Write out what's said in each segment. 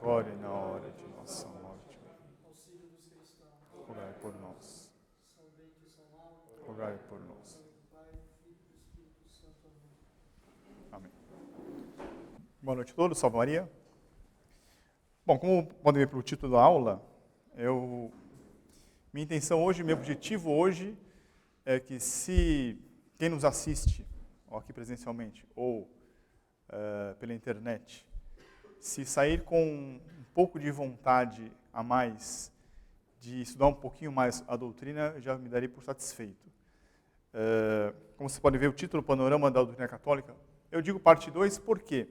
agora e na hora de nossa morte. Rogai por nós. Rogai por nós. Amém. Boa noite a todos, salve Maria. Bom, como podem ver pelo título da aula, minha intenção hoje, meu objetivo hoje é que se quem nos assiste, ou aqui presencialmente, ou pela internet, se sair com um pouco de vontade a mais de estudar um pouquinho mais a doutrina, eu já me darei por satisfeito. Como vocês podem ver, o título Panorama da Doutrina Católica, eu digo parte 2, por quê?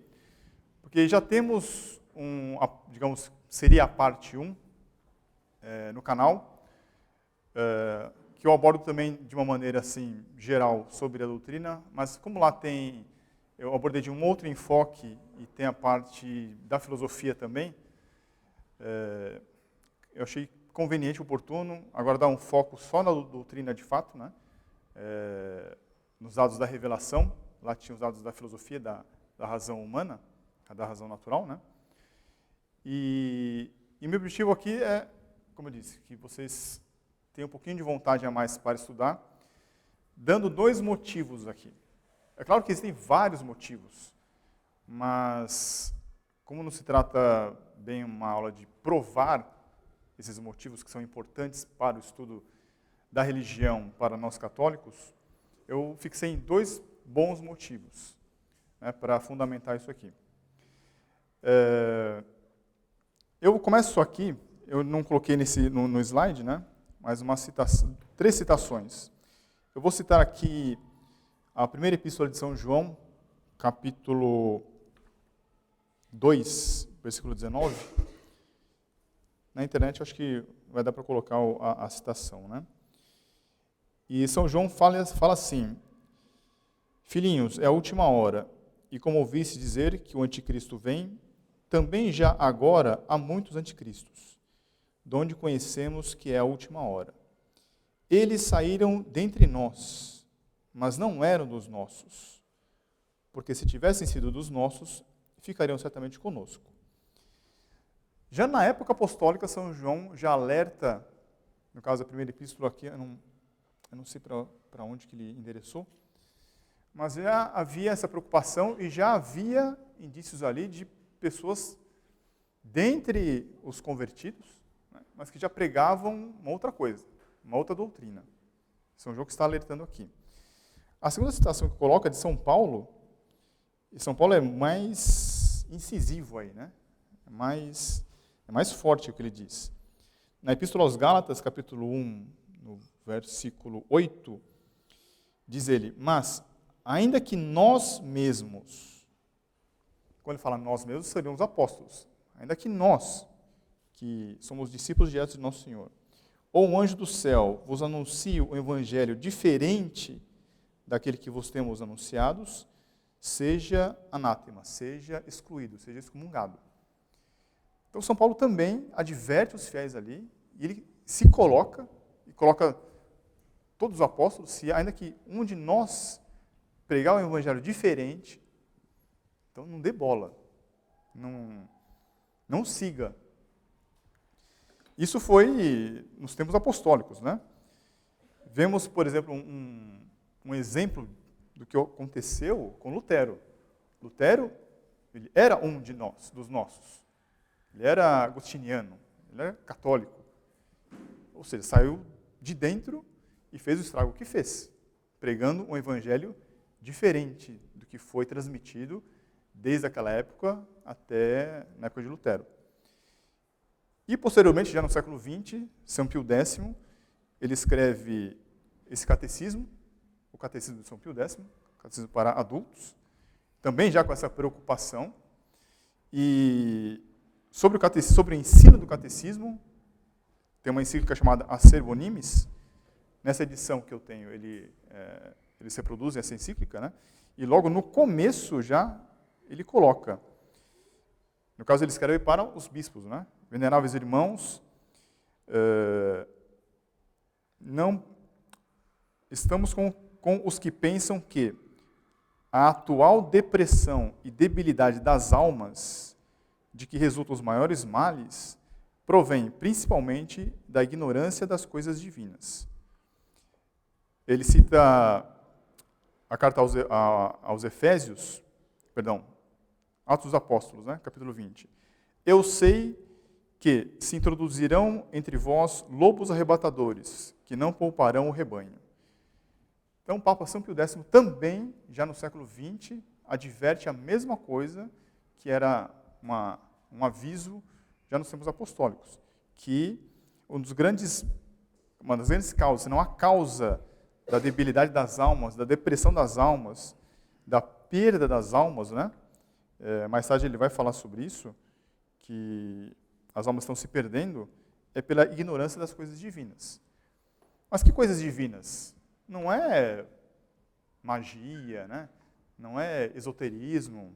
Porque já temos digamos, seria a parte 1 no canal, que eu abordo também de uma maneira assim, geral sobre a doutrina, mas como lá eu abordei de um outro enfoque e tem a parte da filosofia também, eu achei conveniente, oportuno, agora dar um foco só na doutrina de fato, né? Nos dados da revelação, lá tinha os dados da filosofia, da razão humana, da razão natural, né? E meu objetivo aqui é, como eu disse, que vocês tenham um pouquinho de vontade a mais para estudar, dando 2 motivos aqui. É claro que existem vários motivos, mas como não se trata bem uma aula de provar esses motivos que são importantes para o estudo da religião para nós católicos, eu fixei em 2 bons motivos, né, para fundamentar isso aqui. Eu começo aqui, eu não coloquei no slide, né, mas 3 citações. Eu vou citar aqui a primeira epístola de São João, capítulo 2, versículo 19. Na internet, acho que vai dar para colocar a citação, né? E São João fala assim: Filhinhos, é a última hora, e como ouviste dizer que o anticristo vem, também já agora há muitos anticristos, de onde conhecemos que é a última hora. Eles saíram dentre nós, mas não eram dos nossos, porque se tivessem sido dos nossos, ficariam certamente conosco. Já na época apostólica, São João já alerta, no caso da primeira epístola aqui, eu não sei para onde que ele endereçou, mas já havia essa preocupação e já havia indícios ali de pessoas dentre os convertidos, né, mas que já pregavam uma outra coisa, uma outra doutrina. São João que está alertando aqui. A segunda citação que coloca é de São Paulo, e São Paulo é mais incisivo aí, né? É mais forte o que ele diz. Na Epístola aos Gálatas, capítulo 1, no versículo 8, diz ele: Mas, ainda que nós mesmos, quando ele fala nós mesmos, seriam os apóstolos, ainda que nós, que somos discípulos diretos de Nosso Senhor, ou um anjo do céu vos anuncie um evangelho diferente daquele que vos temos anunciados, seja anátema, seja excluído, seja excomungado. Então, São Paulo também adverte os fiéis ali, e ele se coloca, e coloca todos os apóstolos, se ainda que um de nós pregar um evangelho diferente, então não dê bola, não siga. Isso foi nos tempos apostólicos, né? Vemos, por exemplo, um exemplo do que aconteceu com Lutero. Lutero, ele era um de nós, dos nossos. Ele era agostiniano, ele era católico. Ou seja, saiu de dentro e fez o estrago que fez, pregando um evangelho diferente do que foi transmitido desde aquela época até na época de Lutero. E, posteriormente, já no século XX, São Pio X, ele escreve esse catecismo, o Catecismo de São Pio X, catecismo para adultos, também já com essa preocupação. E sobre o ensino do catecismo, tem uma encíclica chamada Acervo Nimis. Nessa edição que eu tenho, eles reproduzem essa encíclica, né? E logo no começo já, ele coloca, no caso ele escreve para os bispos, né? Veneráveis irmãos, não estamos com os que pensam que a atual depressão e debilidade das almas de que resultam os maiores males provém principalmente da ignorância das coisas divinas. Ele cita a carta aos Efésios, Atos dos Apóstolos, né, capítulo 20. Eu sei que se introduzirão entre vós lobos arrebatadores, que não pouparão o rebanho. Então, o Papa São Pio X também, já no século XX, adverte a mesma coisa, que era um aviso já nos tempos apostólicos, que uma das grandes causas, se não a causa da debilidade das almas, da depressão das almas, da perda das almas, né? Mais tarde ele vai falar sobre isso, que as almas estão se perdendo, é pela ignorância das coisas divinas. Mas que coisas divinas? Não é magia, né? Não é esoterismo.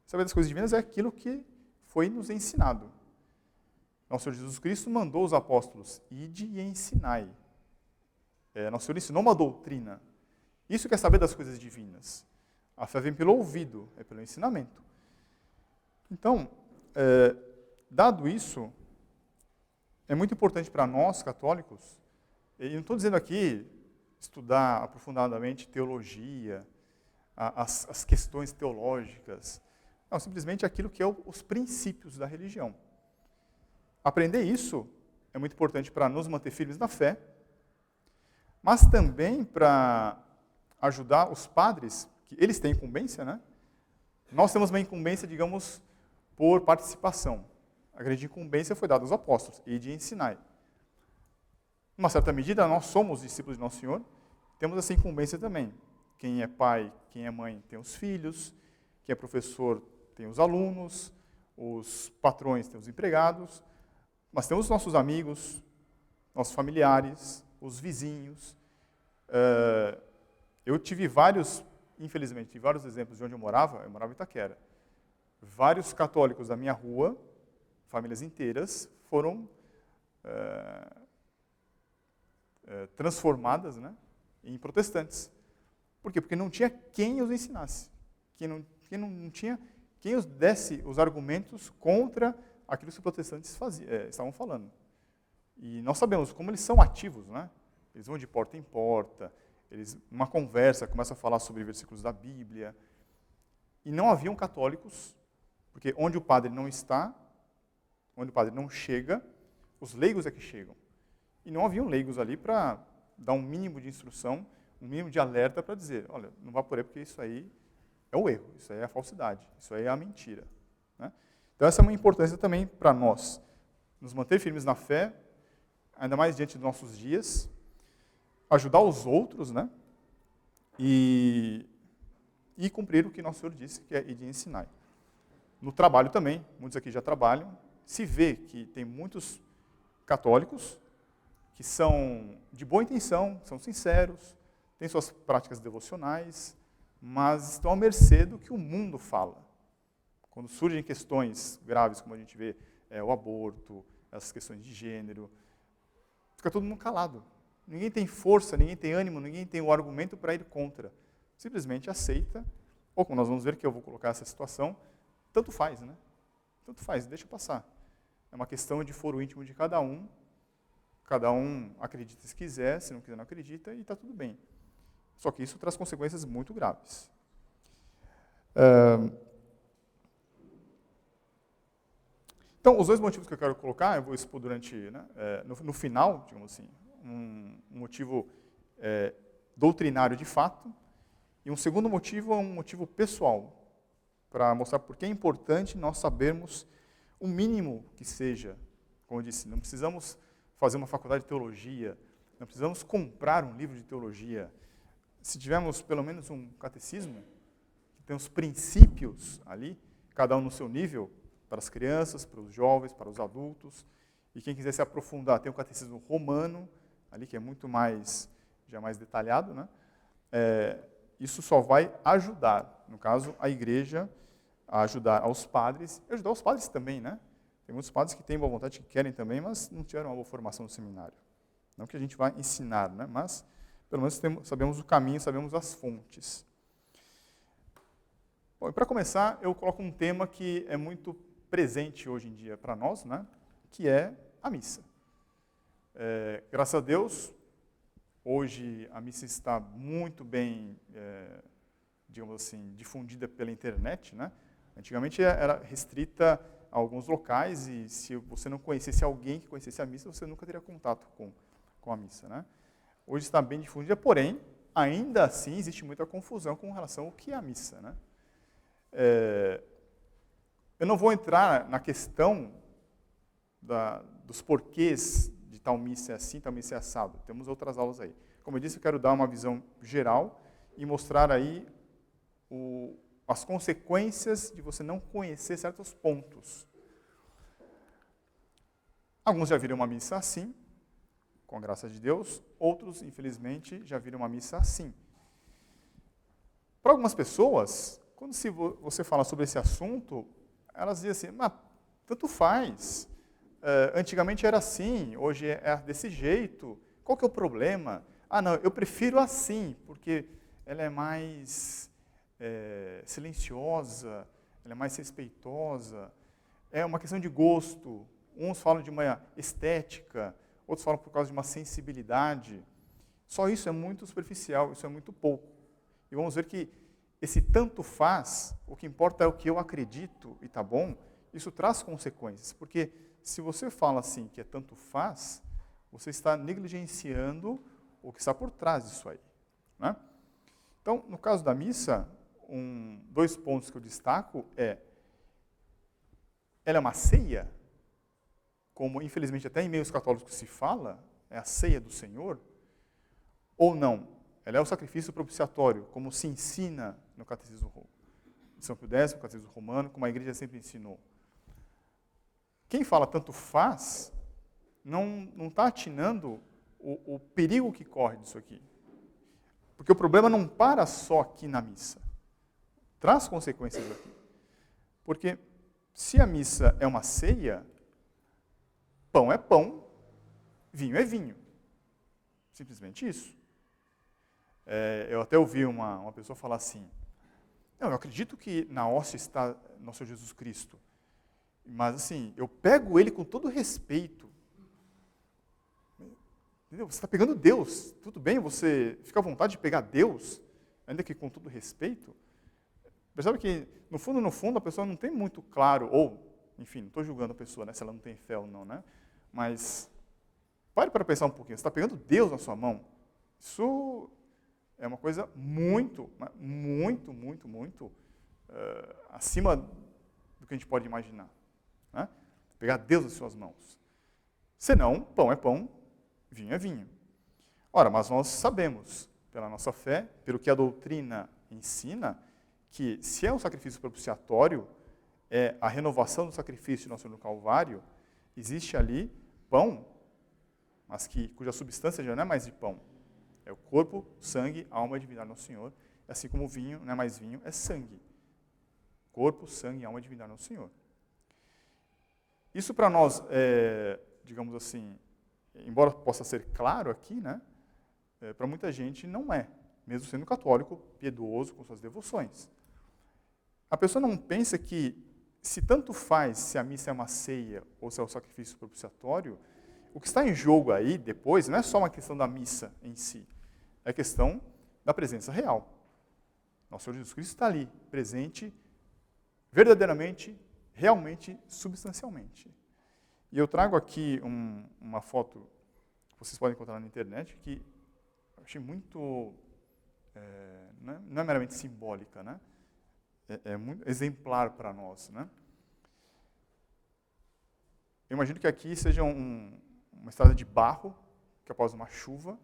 Saber das coisas divinas é aquilo que foi nos ensinado. Nosso Senhor Jesus Cristo mandou os apóstolos, ide e ensinai. Nosso Senhor ensinou uma doutrina. Isso quer saber das coisas divinas. A fé vem pelo ouvido, é pelo ensinamento. Então, dado isso, é muito importante para nós, católicos, e não estou dizendo aqui estudar aprofundadamente teologia, as questões teológicas, não, simplesmente aquilo que é os princípios da religião. Aprender isso é muito importante para nos manter firmes na fé, mas também para ajudar os padres, que eles têm incumbência, né? Nós temos uma incumbência, digamos, por participação. A grande incumbência foi dada aos apóstolos, e de ensinar. Em uma certa medida, nós somos discípulos de Nosso Senhor, temos essa incumbência também. Quem é pai, quem é mãe, tem os filhos, quem é professor, tem os alunos, os patrões têm os empregados, mas temos os nossos amigos, nossos familiares, os vizinhos. Eu tive infelizmente, vários exemplos de onde eu morava em Itaquera. Vários católicos da minha rua, famílias inteiras, foram transformadas, né, em protestantes. Por quê? Porque não tinha quem os ensinasse, não tinha quem os desse os argumentos contra aquilo que os protestantes estavam falando. E nós sabemos como eles são ativos, né? Eles vão de porta em porta, eles, numa conversa, começam a falar sobre versículos da Bíblia. E não haviam católicos, porque onde o padre não está, onde o padre não chega, os leigos é que chegam. E não haviam leigos ali para dar um mínimo de instrução, um mínimo de alerta para dizer, olha, não vá por aí porque isso aí é o erro, isso aí é a falsidade, isso aí é a mentira. Né? Então essa é uma importância também para nós, nos manter firmes na fé, ainda mais diante dos nossos dias, ajudar os outros, né? E cumprir o que Nosso Senhor disse, que é ir de ensinar. No trabalho também, muitos aqui já trabalham, se vê que tem muitos católicos que são de boa intenção, são sinceros, têm suas práticas devocionais, mas estão à mercê do que o mundo fala. Quando surgem questões graves, como a gente vê, o aborto, essas questões de gênero, fica todo mundo calado. Ninguém tem força, ninguém tem ânimo, ninguém tem o argumento para ir contra. Simplesmente aceita, ou como nós vamos ver que eu vou colocar essa situação, tanto faz, né? Tanto faz, deixa passar. É uma questão de foro íntimo de cada um acredita se quiser, se não quiser não acredita, e está tudo bem. Só que isso traz consequências muito graves. Então, os dois motivos que eu quero colocar, eu vou expor durante, né, no final, digamos assim, um motivo doutrinário de fato, e um segundo motivo é um motivo pessoal, para mostrar por que é importante nós sabermos o mínimo que seja, como eu disse, não precisamos fazer uma faculdade de teologia, não precisamos comprar um livro de teologia. Se tivermos pelo menos um catecismo, que tem os princípios ali, cada um no seu nível, para as crianças, para os jovens, para os adultos, e quem quiser se aprofundar, tem o catecismo romano, ali que é muito mais, já mais detalhado, né? Isso só vai ajudar, no caso, a igreja, a ajudar aos padres, e ajudar os padres também, né? Tem muitos padres que têm boa vontade, que querem também, mas não tiveram uma boa formação no seminário. Não que a gente vai ensinar, né? Mas pelo menos sabemos o caminho, sabemos as fontes. Bom, e para começar, eu coloco um tema que é muito presente hoje em dia para nós, né, que é a missa. Graças a Deus, hoje a missa está muito bem, digamos assim, difundida pela internet, né? Antigamente era restrita a alguns locais e se você não conhecesse alguém que conhecesse a missa, você nunca teria contato com a missa, né? Hoje está bem difundida, porém, ainda assim existe muita confusão com relação ao que é a missa, né? Eu não vou entrar na questão dos porquês de tal missa é assim, tal missa é assado. Temos outras aulas aí. Como eu disse, eu quero dar uma visão geral e mostrar aí as consequências de você não conhecer certos pontos. Alguns já viram uma missa assim, com a graça de Deus. Outros, infelizmente, já viram uma missa assim. Para algumas pessoas, quando você fala sobre esse assunto, elas dizem assim, mas tanto faz. Antigamente era assim, hoje é desse jeito. Qual que é o problema? Ah, não, eu prefiro assim, porque ela é mais silenciosa, ela é mais respeitosa. É uma questão de gosto. Uns falam de uma estética, outros falam por causa de uma sensibilidade. Só isso é muito superficial, isso é muito pouco. E vamos ver que esse tanto faz, o que importa é o que eu acredito e tá bom, isso traz consequências. Porque se você fala assim que é tanto faz, você está negligenciando o que está por trás disso aí, né? Então, no caso da missa, dois pontos que eu destaco ela é uma ceia, como infelizmente até em meios católicos se fala, é a ceia do Senhor, ou não? Ela é o sacrifício propiciatório, como se ensina no Catecismo de São Pio X, no Catecismo Romano, como a Igreja sempre ensinou. Quem fala tanto faz, não está atinando o perigo que corre disso aqui. Porque o problema não para só aqui na missa. Traz consequências aqui. Porque se a missa é uma ceia, pão é pão, vinho é vinho. Simplesmente isso. Eu até ouvi uma pessoa falar assim, não, eu acredito que na hóstia está nosso Senhor Jesus Cristo, mas assim, eu pego ele com todo respeito. Entendeu? Você está pegando Deus, tudo bem, você fica à vontade de pegar Deus, ainda que com todo respeito. Percebe que, no fundo, a pessoa não tem muito claro, ou, enfim, não estou julgando a pessoa, né, se ela não tem fé ou não, né? Mas, pare para pensar um pouquinho, você está pegando Deus na sua mão. Isso é uma coisa muito acima do que a gente pode imaginar, né? Pegar Deus nas suas mãos. Senão, pão é pão, vinho é vinho. Ora, mas nós sabemos, pela nossa fé, pelo que a doutrina ensina, que se é um sacrifício propiciatório, é a renovação do sacrifício de Nosso Senhor no Calvário, existe ali pão, mas cuja substância já não é mais de pão. É o corpo, sangue, alma e divindade do Nosso Senhor. Assim como o vinho não é mais vinho, é sangue. Corpo, sangue, alma e divindade do Nosso Senhor. Isso para nós, digamos assim, embora possa ser claro aqui, né, para muita gente não é, mesmo sendo católico, piedoso, com suas devoções. A pessoa não pensa que, se tanto faz se a missa é uma ceia ou se é um sacrifício propiciatório, o que está em jogo aí depois não é só uma questão da missa em si, é a questão da presença real. Nosso Senhor Jesus Cristo está ali, presente, verdadeiramente, realmente, substancialmente. E eu trago aqui uma foto que vocês podem encontrar na internet, que eu achei muito, não é meramente simbólica, né? É muito exemplar para nós, né? Eu imagino que aqui seja uma estrada de barro, que após uma chuva,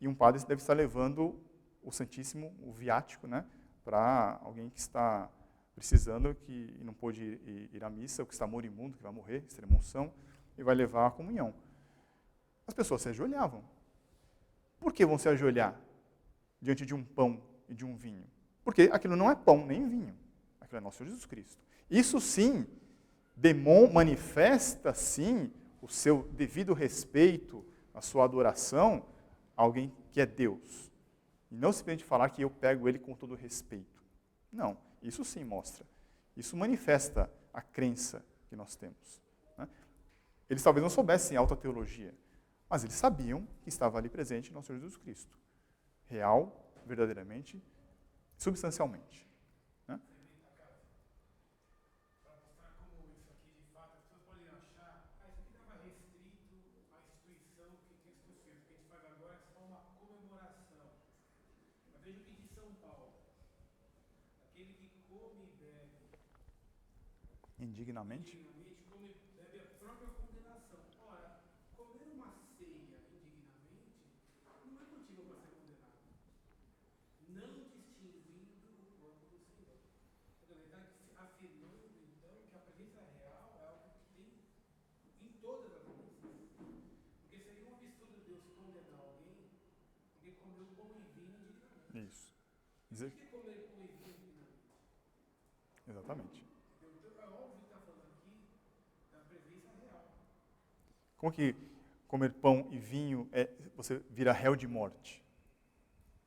e um padre deve estar levando o Santíssimo, o viático, né, para alguém que está precisando, que não pôde ir à missa, ou que está moribundo, que vai morrer, extrema-unção, e vai levar a comunhão. As pessoas se ajoelhavam. Por que vão se ajoelhar diante de um pão e de um vinho? Porque aquilo não é pão nem vinho. Aquilo é nosso Senhor Jesus Cristo. Isso sim, manifesta sim o seu devido respeito, a sua adoração a alguém que é Deus. E não simplesmente falar que eu pego ele com todo respeito. Não, isso sim mostra. Isso manifesta a crença que nós temos. Né? Eles talvez não soubessem alta teologia, mas eles sabiam que estava ali presente nosso Senhor Jesus Cristo. Real, verdadeiramente, substancialmente. Né? Para mostrar como isso aqui, de fato, as pessoas podem achar, isso aqui estava restrito à instituição que tinha sido feita. O que a gente faz agora é só uma comemoração. Mas veja o que diz São Paulo. Aquele que come e bebe Indignamente. come e bebe a própria condenação. Ora, comer uma ceia indignamente não é motivo para ser condenado. Não distinguindo o corpo do Senhor. Ele está afirmando, então, que a presença real é algo que tem em todas as missas. Porque seria um absurdo Deus condenar alguém porque comeu pão e vinho indignamente. Isso. Por que comer pão e vinho indignamente? Exatamente. Então, é óbvio que está falando aqui da presença real. Como que comer pão e vinho você vira réu de morte?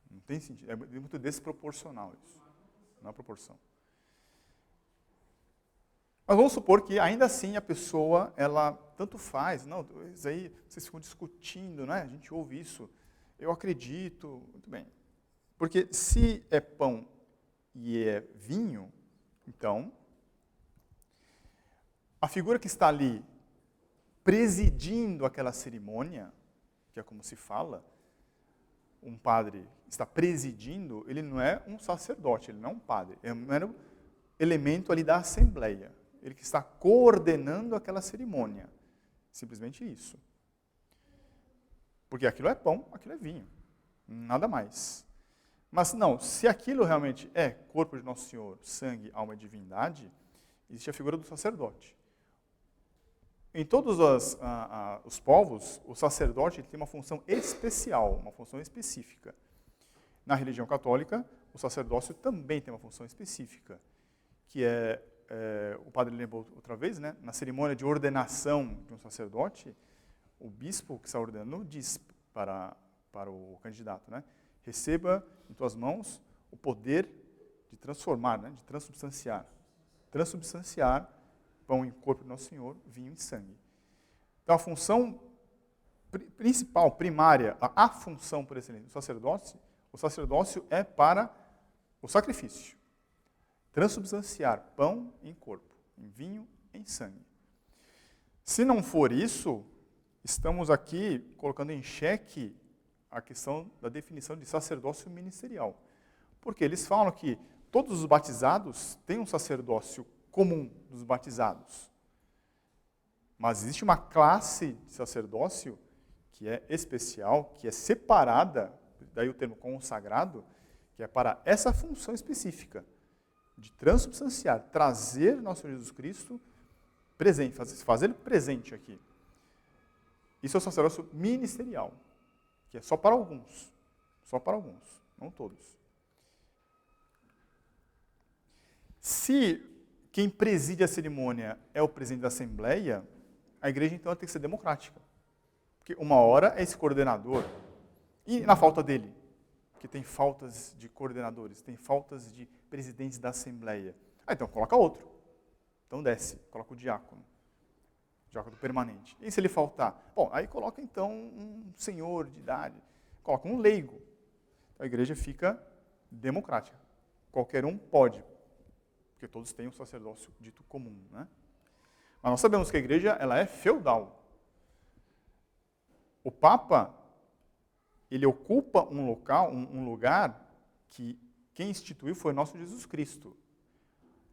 Não tem sentido. É muito desproporcional isso. Não há proporção. Mas vamos supor que ainda assim a pessoa, ela tanto faz. Não, isso aí vocês ficam discutindo, né? A gente ouve isso. Eu acredito. Muito bem. Porque se é pão e é vinho, então, a figura que está ali presidindo aquela cerimônia, que é como se fala, um padre está presidindo, ele não é um sacerdote, ele não é um padre, é um mero elemento ali da assembleia. Ele que está coordenando aquela cerimônia. Simplesmente isso. Porque aquilo é pão, aquilo é vinho. Nada mais. Mas não, se aquilo realmente é corpo de Nosso Senhor, sangue, alma e divindade, existe a figura do sacerdote. Em todos os povos, o sacerdote tem uma função especial, uma função específica. Na religião católica, o sacerdócio também tem uma função específica, que o padre lembrou outra vez, né? Na cerimônia de ordenação de um sacerdote, o bispo que está ordenando diz para o candidato, né? Receba em tuas mãos o poder de transformar, né? De transubstanciar. Transubstanciar pão em corpo de Nosso Senhor, vinho e sangue. Então, a função principal, primária, a função por excelência do sacerdócio, o sacerdócio é para o sacrifício. Transubstanciar pão em corpo, em vinho, em sangue. Se não for isso, estamos aqui colocando em xeque a questão da definição de sacerdócio ministerial. Porque eles falam que todos os batizados têm um sacerdócio comum dos batizados. Mas existe uma classe de sacerdócio que é especial, que é separada, daí o termo consagrado, que é para essa função específica, de transubstanciar, trazer nosso Senhor Jesus Cristo presente, fazer ele presente aqui. Isso é o sacerdócio ministerial, que é só para alguns, não todos. Se quem preside a cerimônia é o presidente da Assembleia, a igreja então tem que ser democrática. Porque uma hora é esse coordenador, e na falta dele, que tem faltas de coordenadores, tem faltas de presidentes da Assembleia. Então coloca outro. Então desce, coloca o diácono permanente. E se ele faltar? Bom, aí coloca então um senhor de idade, coloca um leigo. Então, a igreja fica democrática. Qualquer um pode, porque todos têm um sacerdócio dito comum, né? Mas nós sabemos que a igreja ela é feudal. O Papa, ele ocupa um lugar que quem instituiu foi nosso Jesus Cristo.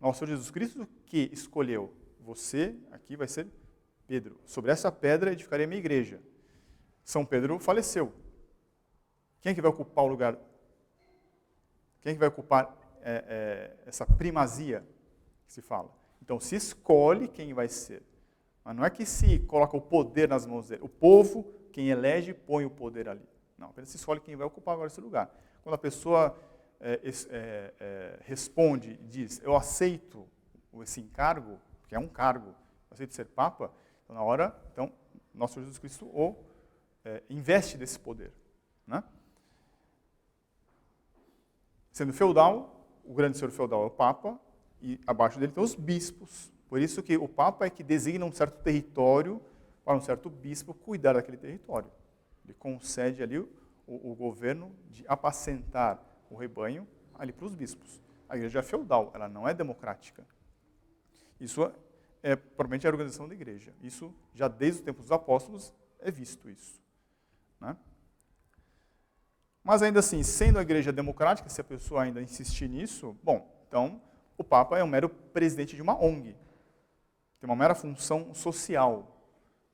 Nosso Jesus Cristo que escolheu, você aqui vai ser Pedro. Sobre essa pedra edificarei a minha igreja. São Pedro faleceu. Quem é que vai ocupar o lugar? Quem é que vai ocupar essa primazia que se fala? Então, se escolhe quem vai ser. Mas não é que se coloca o poder nas mãos dele. O povo, quem elege, põe o poder ali. Não, apenas se escolhe quem vai ocupar agora esse lugar. Quando a pessoa responde e diz, eu aceito esse encargo, que é um cargo, eu aceito ser Papa, então, na hora, nosso Jesus Cristo investe desse poder. Né? Sendo feudal, o grande senhor feudal é o Papa, e abaixo dele estão os bispos, Por isso que o Papa é que designa um certo território para um certo bispo cuidar daquele território. Ele concede ali o governo de apacentar o rebanho ali para os bispos. A igreja é feudal, ela não é democrática. Isso é provavelmente a organização da igreja. Isso, já desde o tempo dos apóstolos, é visto isso. Né? Mas ainda assim, sendo a igreja democrática, se a pessoa ainda insistir nisso, bom, então o Papa é um mero presidente de uma ONG. Tem uma mera função social,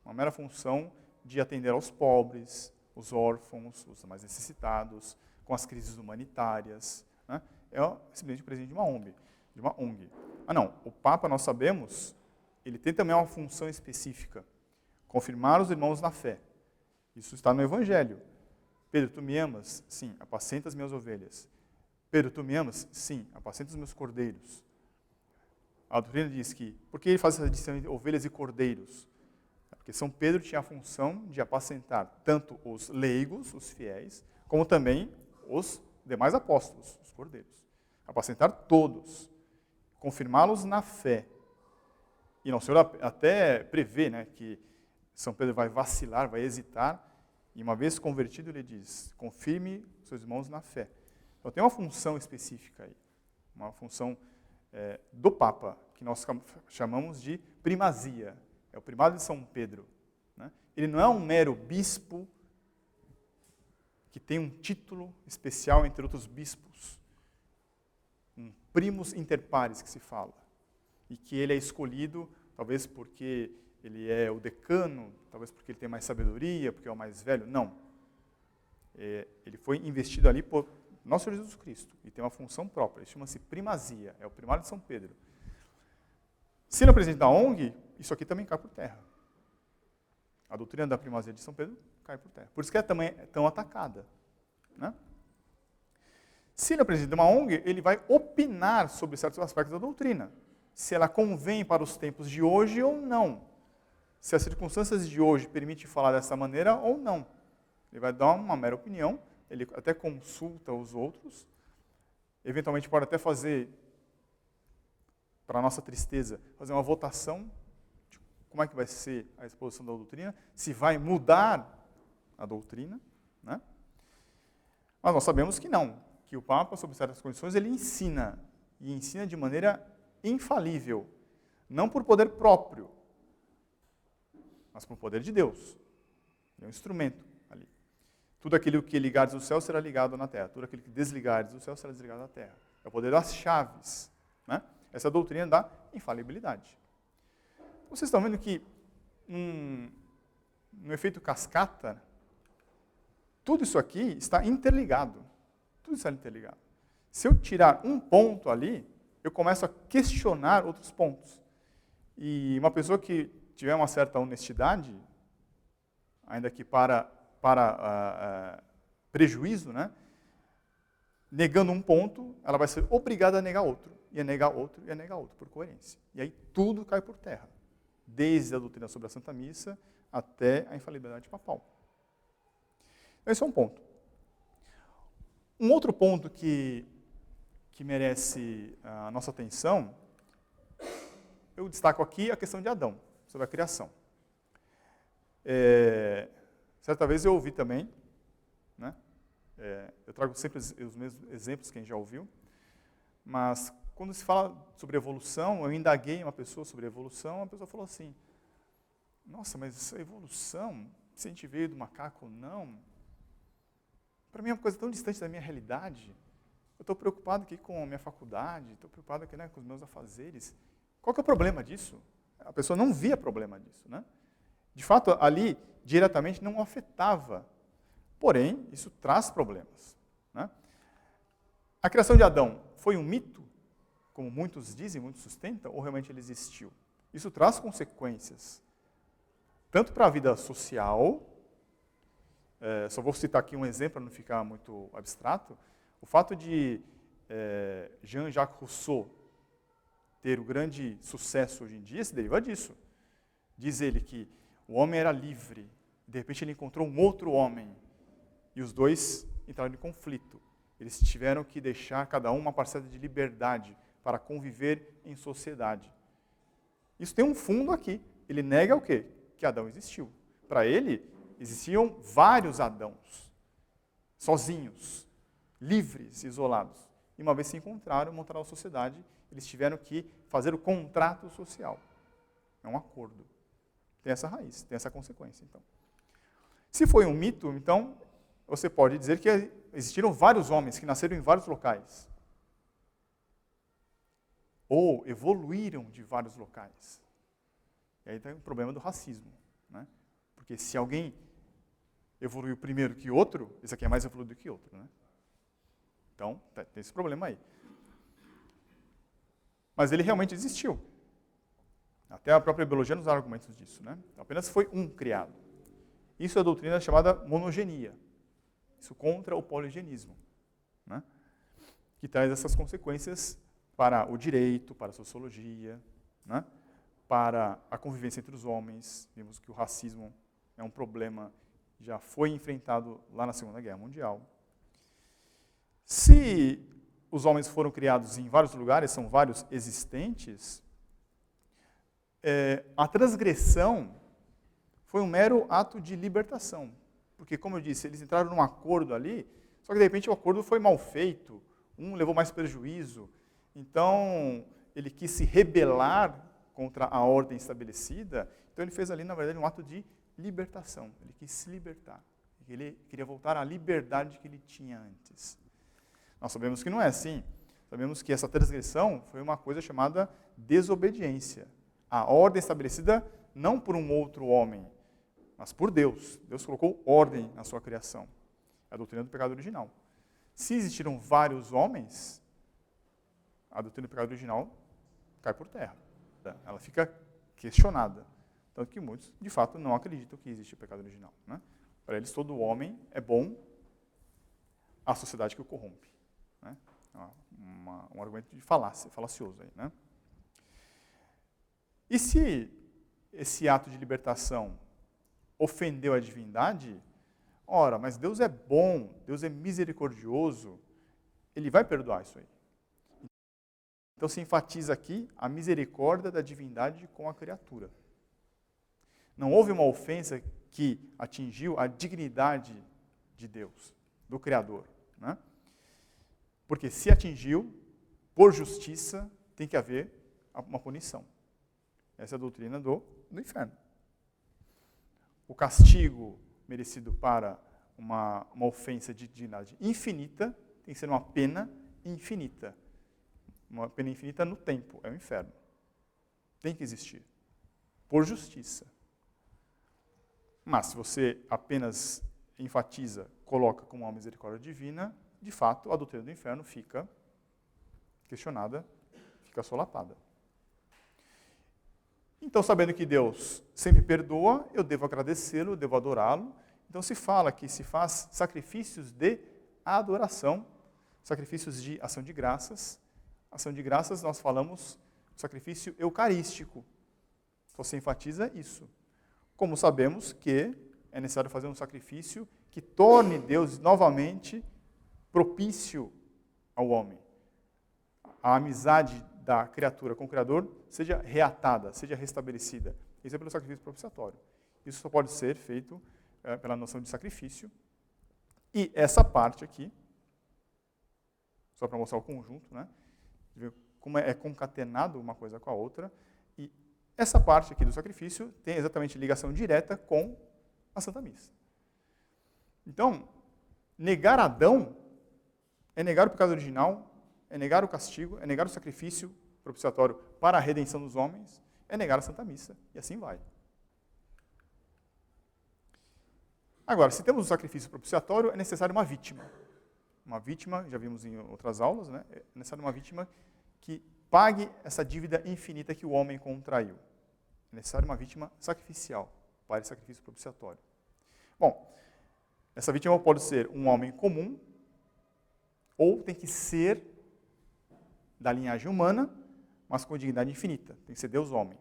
uma mera função de atender aos pobres, os órfãos, os mais necessitados, com as crises humanitárias. Né? É simplesmente presidente de uma ONG. Ah não, o Papa, nós sabemos, ele tem também uma função específica, confirmar os irmãos na fé. Isso está no Evangelho. Pedro, tu me amas? Sim, apacenta as minhas ovelhas. Pedro, tu me amas? Sim, apacenta os meus cordeiros. A doutrina diz que, por que ele faz essa distinção entre ovelhas e cordeiros? Porque São Pedro tinha a função de apacentar tanto os leigos, os fiéis, como também os demais apóstolos, os cordeiros. Apacentar todos, confirmá-los na fé. E Nosso Senhor até prevê, né, que São Pedro vai vacilar, vai hesitar, e uma vez convertido ele diz, confirme seus irmãos na fé. Então tem uma função específica aí, uma função do Papa, que nós chamamos de primazia. É o primado de São Pedro. Né? Ele não é um mero bispo que tem um título especial entre outros bispos, um primus inter pares que se fala, e que ele é escolhido, talvez porque ele é o decano, talvez porque ele tem mais sabedoria, porque é o mais velho. Não. Ele foi investido ali por Nosso Senhor Jesus Cristo, e tem uma função própria, isso chama-se primazia, é o primário de São Pedro. Se ele é o presidente da ONG, isso aqui também cai por terra. A doutrina da primazia de São Pedro cai por terra. Por isso que ela também é tão atacada. Né? Se ele é o presidente de uma ONG, ele vai opinar sobre certos aspectos da doutrina. Se ela convém para os tempos de hoje ou não. Se as circunstâncias de hoje permitem falar dessa maneira ou não. Ele vai dar uma mera opinião, ele até consulta os outros, eventualmente pode até fazer, para a nossa tristeza, fazer uma votação de como é que vai ser a exposição da doutrina, se vai mudar a doutrina. Né? Mas nós sabemos que não, que o Papa, sob certas condições, ele ensina, e ensina de maneira infalível, não por poder próprio, mas por poder de Deus. Ele é um instrumento ali. Tudo aquilo que ligares do céu será ligado na terra, tudo aquilo que desligares do céu será desligado na terra. É o poder das chaves. Né? Essa é a doutrina da infalibilidade. Vocês estão vendo que, no efeito cascata, tudo isso aqui está interligado. Tudo está interligado. Se eu tirar um ponto ali, eu começo a questionar outros pontos. E uma pessoa que tiver uma certa honestidade, ainda que para prejuízo, né? Negando um ponto, ela vai ser obrigada a negar outro, e a negar outro, e a negar outro, por coerência. E aí tudo cai por terra, desde a doutrina sobre a Santa Missa até a infalibilidade papal. Esse é um ponto. Um outro ponto que merece a nossa atenção, eu destaco aqui a questão de Adão, sobre a criação. Certa vez eu ouvi também, né? Eu trago sempre os mesmos exemplos que a gente já ouviu, mas quando se fala sobre evolução, eu indaguei uma pessoa sobre evolução, a pessoa falou assim, nossa, mas a evolução, se a gente veio do macaco ou não, para mim é uma coisa tão distante da minha realidade. Eu estou preocupado aqui com a minha faculdade, estou preocupado aqui, né, com os meus afazeres. Qual que é o problema disso? A pessoa não via problema disso. Né? De fato, ali, diretamente, não afetava. Porém, isso traz problemas. Né? A criação de Adão foi um mito, como muitos dizem, muitos sustentam, ou realmente ele existiu? Isso traz consequências, tanto para a vida social, só vou citar aqui um exemplo para não ficar muito abstrato, o fato de Jean-Jacques Rousseau ter o grande sucesso hoje em dia se deriva disso. Diz ele que o homem era livre, de repente ele encontrou um outro homem, e os dois entraram em conflito. Eles tiveram que deixar cada um uma parcela de liberdade para conviver em sociedade. Isso tem um fundo aqui. Ele nega o quê? Que Adão existiu. Para ele, existiam vários Adãos, sozinhos, livres, isolados. E uma vez se encontraram, montaram a sociedade, eles tiveram que fazer o contrato social. É um acordo. Tem essa raiz, tem essa consequência, então. Se foi um mito, então, você pode dizer que existiram vários homens que nasceram em vários locais. Ou evoluíram de vários locais. E aí tem o problema do racismo, né? Porque se alguém evoluiu primeiro que outro, esse aqui é mais evoluído que outro, né? Então, tem esse problema aí. Mas ele realmente existiu. Até a própria biologia nos dá argumentos disso, né? Apenas foi um criado. Isso é a doutrina chamada monogenia. Isso contra o poligenismo, né? Que traz essas consequências para o direito, para a sociologia, né? Para a convivência entre os homens. Vimos que o racismo é um problema que já foi enfrentado lá na Segunda Guerra Mundial. Se os homens foram criados em vários lugares, são vários existentes, a transgressão foi um mero ato de libertação. Porque, como eu disse, eles entraram num acordo ali, só que de repente o acordo foi mal feito, um levou mais prejuízo, então ele quis se rebelar contra a ordem estabelecida, então ele fez ali, na verdade, um ato de libertação. Ele quis se libertar. Ele queria voltar à liberdade que ele tinha antes. Nós sabemos que não é assim. Sabemos que essa transgressão foi uma coisa chamada desobediência. A ordem estabelecida não por um outro homem, mas por Deus. Deus colocou ordem na sua criação. É a doutrina do pecado original. Se existiram vários homens, a doutrina do pecado original cai por terra. Ela fica questionada. Tanto que muitos, de fato, não acreditam que existe o pecado original, né? Para eles, todo homem é bom, a sociedade que o corrompe, né? Um argumento de falacioso aí, né? E se esse ato de libertação ofendeu a divindade, ora, mas Deus é bom, Deus é misericordioso, Ele vai perdoar isso aí. Então se enfatiza aqui a misericórdia da divindade com a criatura. Não houve uma ofensa que atingiu a dignidade de Deus, do Criador, né? Porque se atingiu, por justiça, tem que haver uma punição. Essa é a doutrina do inferno. O castigo merecido para uma ofensa de dignidade infinita tem que ser uma pena infinita. Uma pena infinita no tempo, é o inferno. Tem que existir. Por justiça. Mas se você apenas enfatiza, coloca como uma misericórdia divina, de fato, a doutrina do inferno fica questionada, fica solapada. Então, sabendo que Deus sempre perdoa, eu devo agradecê-lo, eu devo adorá-lo. Então, se fala que se faz sacrifícios de adoração, sacrifícios de ação de graças. Ação de graças, nós falamos sacrifício eucarístico. Só se enfatiza isso. Como sabemos que é necessário fazer um sacrifício que torne Deus novamente propício ao homem. A amizade da criatura com o Criador seja reatada, seja restabelecida. Isso é pelo sacrifício propiciatório. Isso só pode ser feito pela noção de sacrifício. E essa parte aqui, só para mostrar o conjunto, né? Ver como é concatenado uma coisa com a outra. E essa parte aqui do sacrifício tem exatamente ligação direta com a Santa Missa. Então, negar Adão é negar o pecado original, é negar o castigo, é negar o sacrifício propiciatório para a redenção dos homens, é negar a Santa Missa, e assim vai. Agora, se temos o sacrifício propiciatório, é necessário uma vítima. Uma vítima, já vimos em outras aulas, né? É necessário uma vítima que pague essa dívida infinita que o homem contraiu. É necessário uma vítima sacrificial para esse sacrifício propiciatório. Bom, essa vítima pode ser um homem comum, ou tem que ser da linhagem humana, mas com dignidade infinita. Tem que ser Deus homem.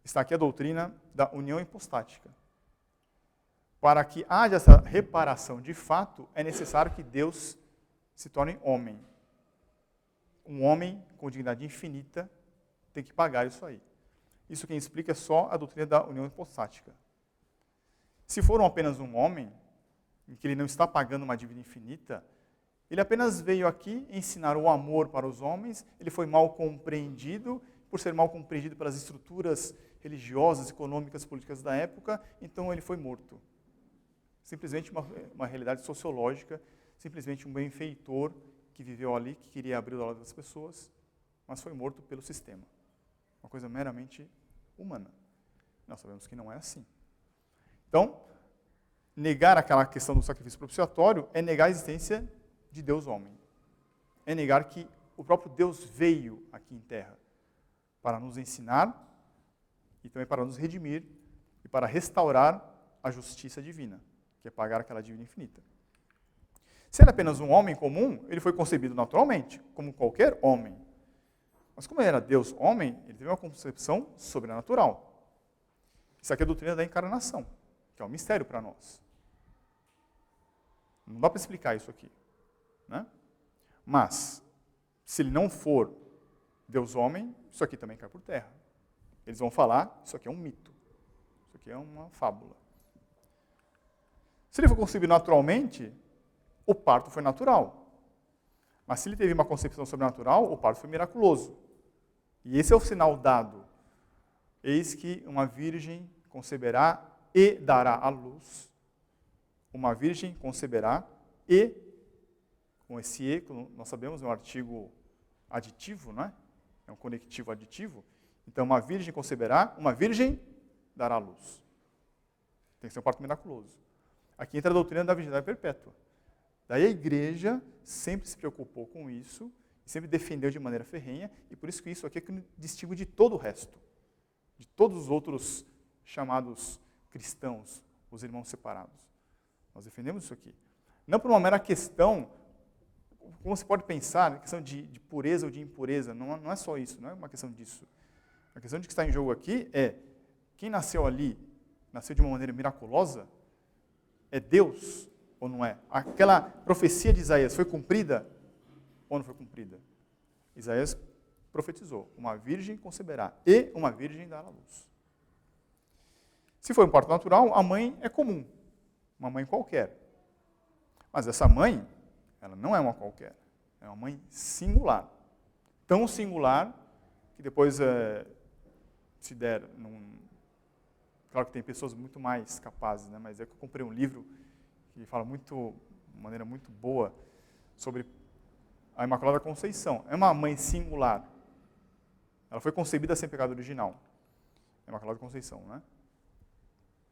Está aqui a doutrina da união hipostática. Para que haja essa reparação de fato, é necessário que Deus se torne homem. Um homem com dignidade infinita, tem que pagar isso aí. Isso quem explica é só a doutrina da união hipostática. Se for apenas um homem, em que ele não está pagando uma dívida infinita, ele apenas veio aqui ensinar o amor para os homens, ele foi mal compreendido, por ser mal compreendido pelas estruturas religiosas, econômicas, políticas da época, então ele foi morto. Simplesmente uma realidade sociológica, simplesmente um benfeitor que viveu ali, que queria abrir o olho das pessoas, mas foi morto pelo sistema. Uma coisa meramente humana. Nós sabemos que não é assim. Então, negar aquela questão do sacrifício propiciatório é negar a existência de Deus homem. É negar que o próprio Deus veio aqui em terra para nos ensinar e também para nos redimir e para restaurar a justiça divina, que é pagar aquela dívida infinita. Se ele é apenas um homem comum, ele foi concebido naturalmente, como qualquer homem. Mas como ele era Deus homem, ele teve uma concepção sobrenatural. Isso aqui é a doutrina da encarnação, que é um mistério para nós. Não dá para explicar isso aqui. Né? Mas, se ele não for Deus homem, isso aqui também cai por terra. Eles vão falar, isso aqui é um mito. Isso aqui é uma fábula. Se ele for concebido naturalmente, o parto foi natural. Mas se ele teve uma concepção sobrenatural, o parto foi miraculoso. E esse é o sinal dado. Eis que uma virgem conceberá e dará à luz. Uma virgem conceberá e, com esse e, nós sabemos, é um artigo aditivo, não é? É um conectivo aditivo. Então, uma virgem conceberá, uma virgem dará à luz. Tem que ser um parto miraculoso. Aqui entra a doutrina da virgindade perpétua. Daí a igreja sempre se preocupou com isso, sempre defendeu de maneira ferrenha, e por isso que isso aqui é que distingue de todo o resto, de todos os outros chamados cristãos, os irmãos separados. Nós defendemos isso aqui. Não por uma mera questão, como se pode pensar, questão de pureza ou de impureza, não é só isso, não é uma questão disso. A questão de que está em jogo aqui é, quem nasceu ali, nasceu de uma maneira miraculosa, é Deus ou não é? Aquela profecia de Isaías foi cumprida ou não foi cumprida? Isaías profetizou, uma virgem conceberá e uma virgem dará à luz. Se for um parto natural, a mãe é comum, uma mãe qualquer. Mas essa mãe, ela não é uma qualquer, é uma mãe singular. Tão singular que depois, se der, claro que tem pessoas muito mais capazes, né? Mas é que eu comprei um livro que fala de maneira muito boa sobre a Imaculada Conceição. É uma mãe singular. Ela foi concebida sem pecado original. A Imaculada Conceição, né?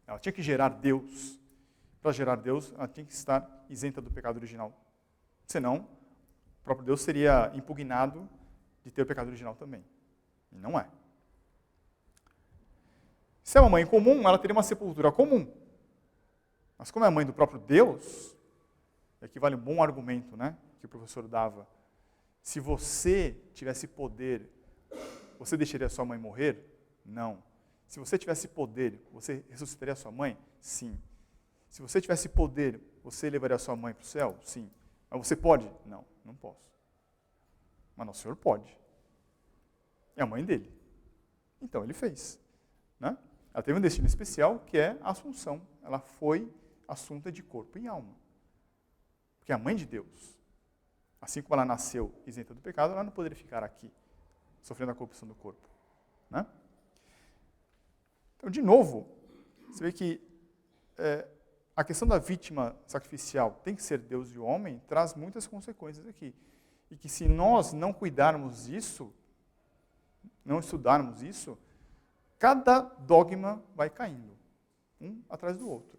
Ela tinha que gerar Deus. Para gerar Deus, ela tinha que estar isenta do pecado original. Senão, o próprio Deus seria impugnado de ter o pecado original também. E não é. Se é uma mãe comum, ela teria uma sepultura comum. Mas como é a mãe do próprio Deus, e aqui vale um bom argumento, né, que o professor dava. Se você tivesse poder, você deixaria sua mãe morrer? Não. Se você tivesse poder, você ressuscitaria sua mãe? Sim. Se você tivesse poder, você levaria sua mãe para o céu? Sim. Mas você pode? Não, não posso. Mas o Senhor pode. É a mãe dele. Então ele fez. Né? Ela teve um destino especial, que é a Assunção. Ela foi assunta de corpo e alma. Porque é a mãe de Deus. Assim como ela nasceu isenta do pecado, ela não poderia ficar aqui, sofrendo a corrupção do corpo. Né? Então, de novo, você vê que a questão da vítima sacrificial tem que ser Deus e o homem, traz muitas consequências aqui. E que se nós não cuidarmos disso, não estudarmos isso, cada dogma vai caindo, um atrás do outro.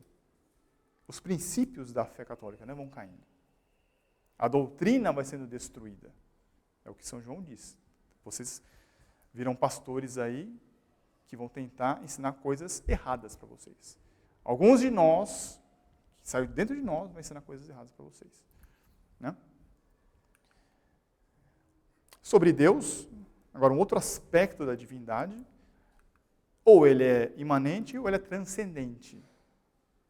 Os princípios da fé católica, né, vão caindo. A doutrina vai sendo destruída. É o que São João diz. Vocês viram pastores aí que vão tentar ensinar coisas erradas para vocês. Alguns de nós, que saem dentro de nós, vão ensinar coisas erradas para vocês. Né? Sobre Deus, agora um outro aspecto da divindade, ou ele é imanente ou ele é transcendente.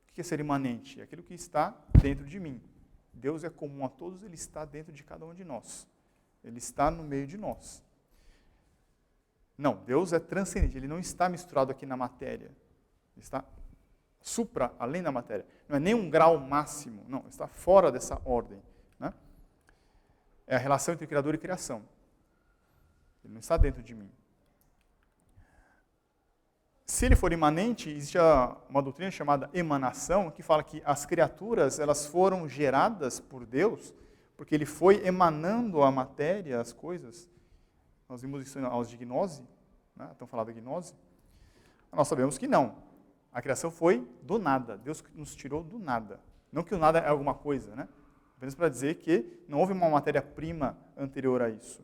O que é ser imanente? É aquilo que está dentro de mim. Deus é comum a todos, ele está dentro de cada um de nós. Ele está no meio de nós. Não, Deus é transcendente, ele não está misturado aqui na matéria. Ele está supra, além da matéria. Não é nem um grau máximo, não, está fora dessa ordem. Né? É a relação entre Criador e criação. Ele não está dentro de mim. Se ele for imanente, existe uma doutrina chamada emanação, que fala que as criaturas elas foram geradas por Deus, porque ele foi emanando a matéria, as coisas. Nós vimos isso na aula de gnose, né? Estão falando de gnose. Nós sabemos que não. A criação foi do nada. Deus nos tirou do nada. Não que o nada é alguma coisa, né? Apenas para dizer que não houve uma matéria-prima anterior a isso.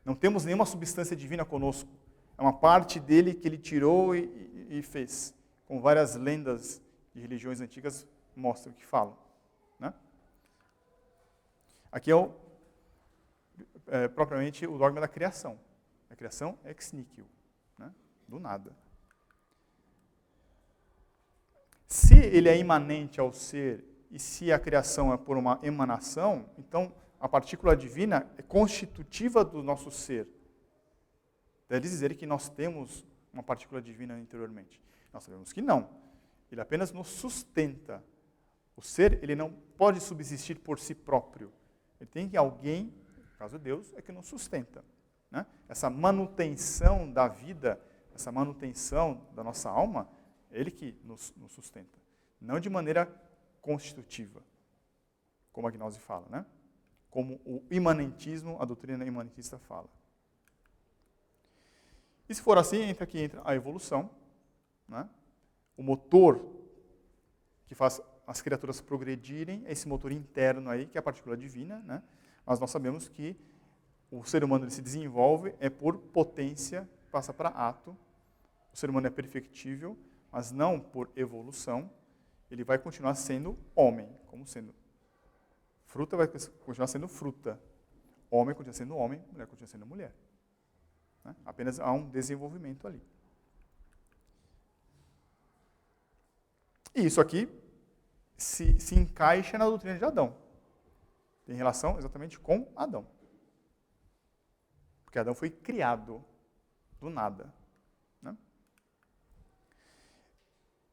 Não temos nenhuma substância divina conosco. É uma parte dele que ele tirou e fez. Com várias lendas de religiões antigas mostram que falam. Né? Aqui é propriamente o dogma da criação. A criação é ex nihilo, né? Do nada. Se ele é imanente ao ser e se a criação é por uma emanação, então a partícula divina é constitutiva do nosso ser. Deve dizer que nós temos uma partícula divina interiormente. Nós sabemos que não. Ele apenas nos sustenta. O ser, ele não pode subsistir por si próprio. Ele tem que alguém, no caso de Deus, é que nos sustenta. Né? Essa manutenção da vida, essa manutenção da nossa alma, é ele que nos sustenta. Não de maneira constitutiva, como a gnose fala, né? Como o imanentismo, a doutrina imanentista fala. E se for assim, entra a evolução, né? O motor que faz as criaturas progredirem, é esse motor interno aí, que é a partícula divina, né? Mas nós sabemos que o ser humano ele se desenvolve por potência, passa para ato. O ser humano é perfectível, mas não por evolução. Ele vai continuar sendo homem, como sendo. Fruta vai continuar sendo fruta. Homem continua sendo homem, mulher continua sendo mulher. Né? Apenas há um desenvolvimento ali. E isso aqui se encaixa na doutrina de Adão. Tem relação exatamente com Adão. Porque Adão foi criado do nada. Né?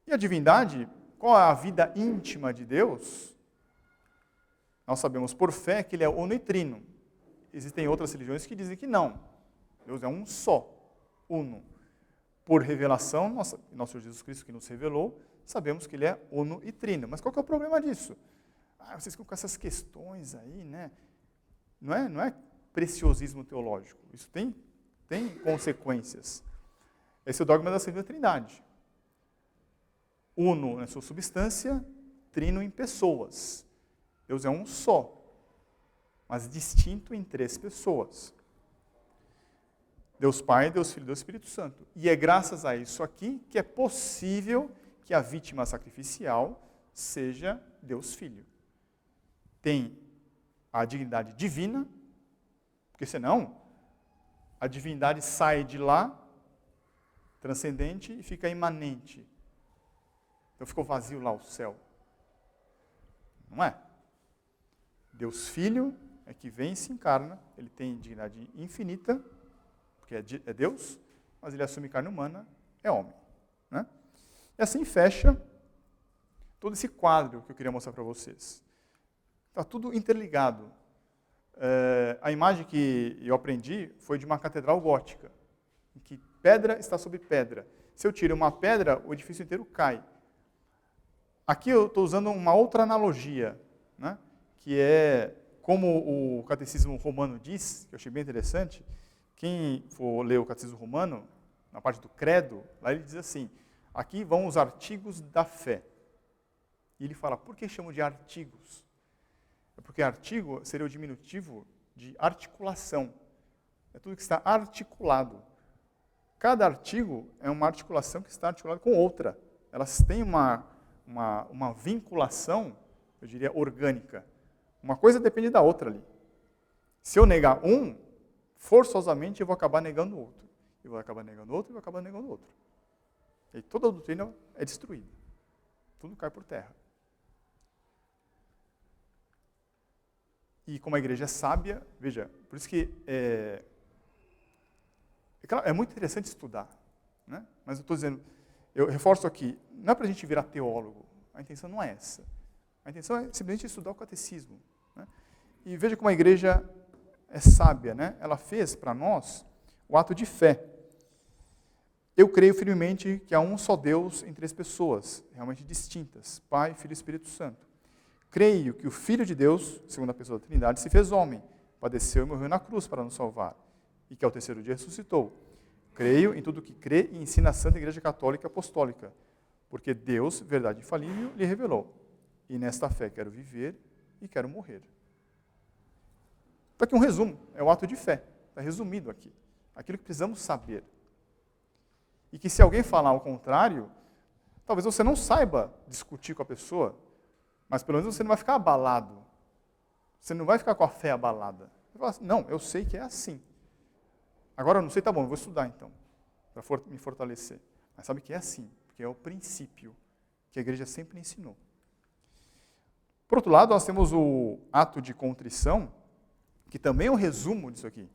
E a divindade, qual é a vida íntima de Deus? Nós sabemos por fé que ele é onitrino. Existem outras religiões que dizem que não. Deus é um só, uno. Por revelação, nosso Senhor Jesus Cristo que nos revelou, sabemos que ele é uno e trino. Mas qual que é o problema disso? Vocês ficam com essas questões aí, né? Não é preciosismo teológico. Isso tem consequências. Esse é o dogma da Santíssima Trindade. Uno na sua substância, trino em pessoas. Deus é um só, mas distinto em 3 pessoas. Deus Pai, Deus Filho e Deus Espírito Santo. E é graças a isso aqui que é possível que a vítima sacrificial seja Deus Filho. Tem a dignidade divina, porque senão a divindade sai de lá, transcendente, e fica imanente. Então ficou vazio lá o céu. Não é? Deus Filho é que vem e se encarna, ele tem dignidade infinita, porque é Deus, mas ele assume carne humana, é homem. Né? E assim fecha todo esse quadro que eu queria mostrar para vocês. Está tudo interligado. A imagem que eu aprendi foi de uma catedral gótica, em que pedra está sobre pedra. Se eu tiro uma pedra, o edifício inteiro cai. Aqui eu estou usando uma outra analogia, né? Que é, como o Catecismo Romano diz, que eu achei bem interessante. Quem for ler o Catecismo Romano, na parte do credo, lá ele diz assim, aqui vão os artigos da fé. E ele fala, por que chamo de artigos? É porque artigo seria o diminutivo de articulação. É tudo que está articulado. Cada artigo é uma articulação que está articulada com outra. Elas têm uma vinculação, eu diria, orgânica. Uma coisa depende da outra ali. Se eu negar um, forçosamente eu vou acabar negando o outro. Eu vou acabar negando o outro e vou acabar negando o outro. E toda a doutrina é destruída. Tudo cai por terra. E como a igreja é sábia, veja, por isso que É claro, é muito interessante estudar, né? Mas eu estou dizendo, eu reforço aqui, não é para a gente virar teólogo, a intenção não é essa. A intenção é simplesmente estudar o catecismo, né? E veja como a igreja é sábia, né? Ela fez para nós o ato de fé. Eu creio firmemente que há um só Deus em três pessoas, realmente distintas, Pai, Filho e Espírito Santo. Creio que o Filho de Deus, segunda pessoa da Trindade, se fez homem, padeceu e morreu na cruz para nos salvar, e que ao terceiro dia ressuscitou. Creio em tudo que crê e ensina a Santa Igreja Católica e Apostólica, porque Deus, verdade infalível, lhe revelou. E nesta fé quero viver e quero morrer. Está aqui um resumo, é o ato de fé, está resumido aqui. Aquilo que precisamos saber. E que se alguém falar ao contrário, talvez você não saiba discutir com a pessoa, mas pelo menos você não vai ficar abalado. Você não vai ficar com a fé abalada. Você fala assim, não, eu sei que é assim. Agora eu não sei, tá bom, eu vou estudar então, para me fortalecer. Mas sabe que é assim, porque é o princípio que a igreja sempre ensinou. Por outro lado, nós temos o ato de contrição, que também é um resumo disso aqui.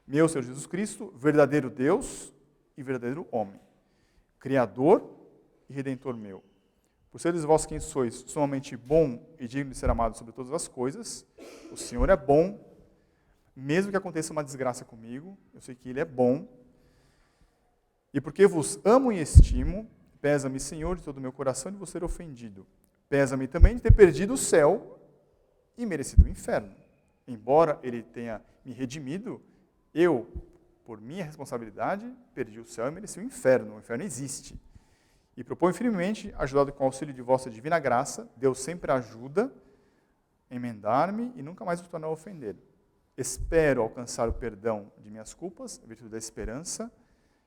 Meu Senhor Jesus Cristo, verdadeiro Deus e verdadeiro homem, Criador e Redentor meu. Por seres vós quem sois sumamente bom e digno de ser amado sobre todas as coisas, o Senhor é bom, mesmo que aconteça uma desgraça comigo, eu sei que Ele é bom, e porque vos amo e estimo, pesa-me, Senhor, de todo o meu coração de vos ter ofendido. Pesa-me também de ter perdido o céu e merecido o inferno. Embora Ele tenha me redimido, eu, por minha responsabilidade, perdi o céu e mereci o inferno existe. E proponho firmemente, ajudado com o auxílio de vossa divina graça, Deus sempre ajuda, emendar-me e nunca mais vos tornar a ofender. Espero alcançar o perdão de minhas culpas, a virtude da esperança,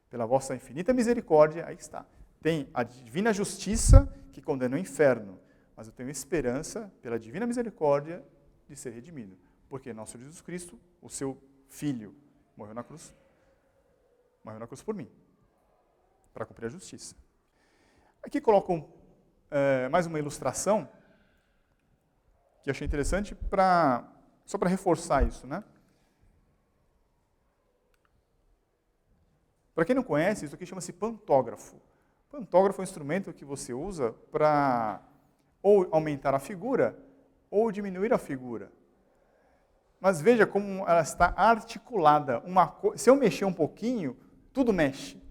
pela vossa infinita misericórdia, aí está. Tem a divina justiça que condena o inferno, mas eu tenho esperança, pela divina misericórdia, de ser redimido. Porque nosso Jesus Cristo, o seu Filho, morreu na cruz por mim, para cumprir a justiça. Aqui coloco mais uma ilustração, que eu achei interessante, só para reforçar isso, né? Para quem não conhece, isso aqui chama-se pantógrafo. Pantógrafo é um instrumento que você usa para ou aumentar a figura ou diminuir a figura. Mas veja como ela está articulada. Se eu mexer um pouquinho, tudo mexe.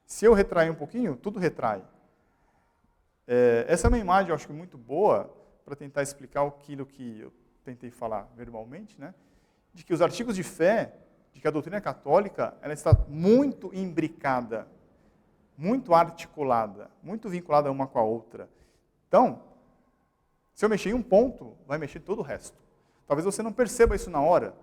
Se eu retrair um pouquinho, tudo retrai. Essa é uma imagem, eu acho que muito boa, para tentar explicar aquilo que eu tentei falar verbalmente, né? De que os artigos de fé, de que a doutrina católica, ela está muito imbricada, muito articulada, muito vinculada uma com a outra. Então, se eu mexer em um ponto, vai mexer todo o resto. Talvez você não perceba isso na hora,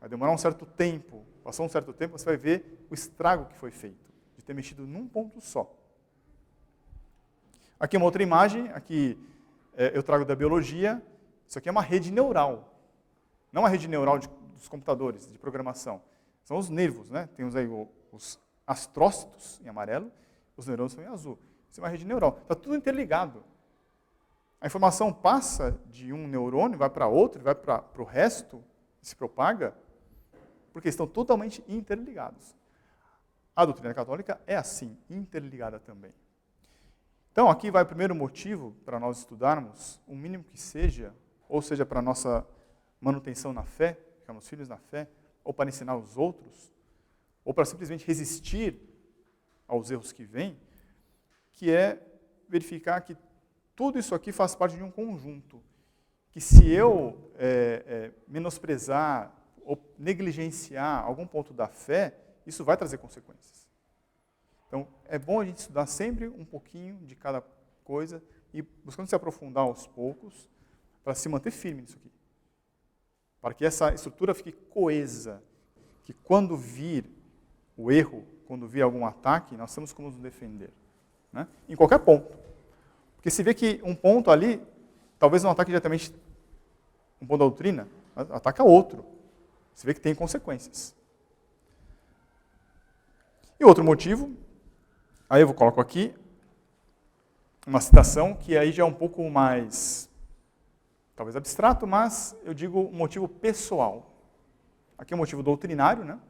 vai demorar um certo tempo, passou um certo tempo, você vai ver o estrago que foi feito, de ter mexido num ponto só. Aqui uma outra imagem, aqui eu trago da biologia, isso aqui é uma rede neural, não uma rede neural dos computadores, de programação, são os nervos, né? Temos aí os astrócitos em amarelo, os neurônios são em azul, isso é uma rede neural, está tudo interligado. A informação passa de um neurônio, vai para outro, vai para o resto, se propaga, porque estão totalmente interligados. A doutrina católica é assim, interligada também. Então, aqui vai o primeiro motivo para nós estudarmos, o mínimo que seja, ou seja, para a nossa manutenção na fé, ficarmos filhos na fé, ou para ensinar os outros, ou para simplesmente resistir aos erros que vêm, que é verificar que tudo isso aqui faz parte de um conjunto, que se eu menosprezar ou negligenciar algum ponto da fé, isso vai trazer consequências. Então, é bom a gente estudar sempre um pouquinho de cada coisa e buscando se aprofundar aos poucos para se manter firme nisso aqui. Para que essa estrutura fique coesa, que quando vir o erro, quando vir algum ataque, nós temos como nos defender, né? Em qualquer ponto. Porque se vê que um ponto ali, talvez não ataque diretamente um ponto da doutrina, mas ataca outro. Você vê que tem consequências. E outro motivo, aí eu coloco aqui uma citação que aí já é um pouco mais, talvez abstrato, mas eu digo um motivo pessoal. Aqui é um motivo doutrinário, né?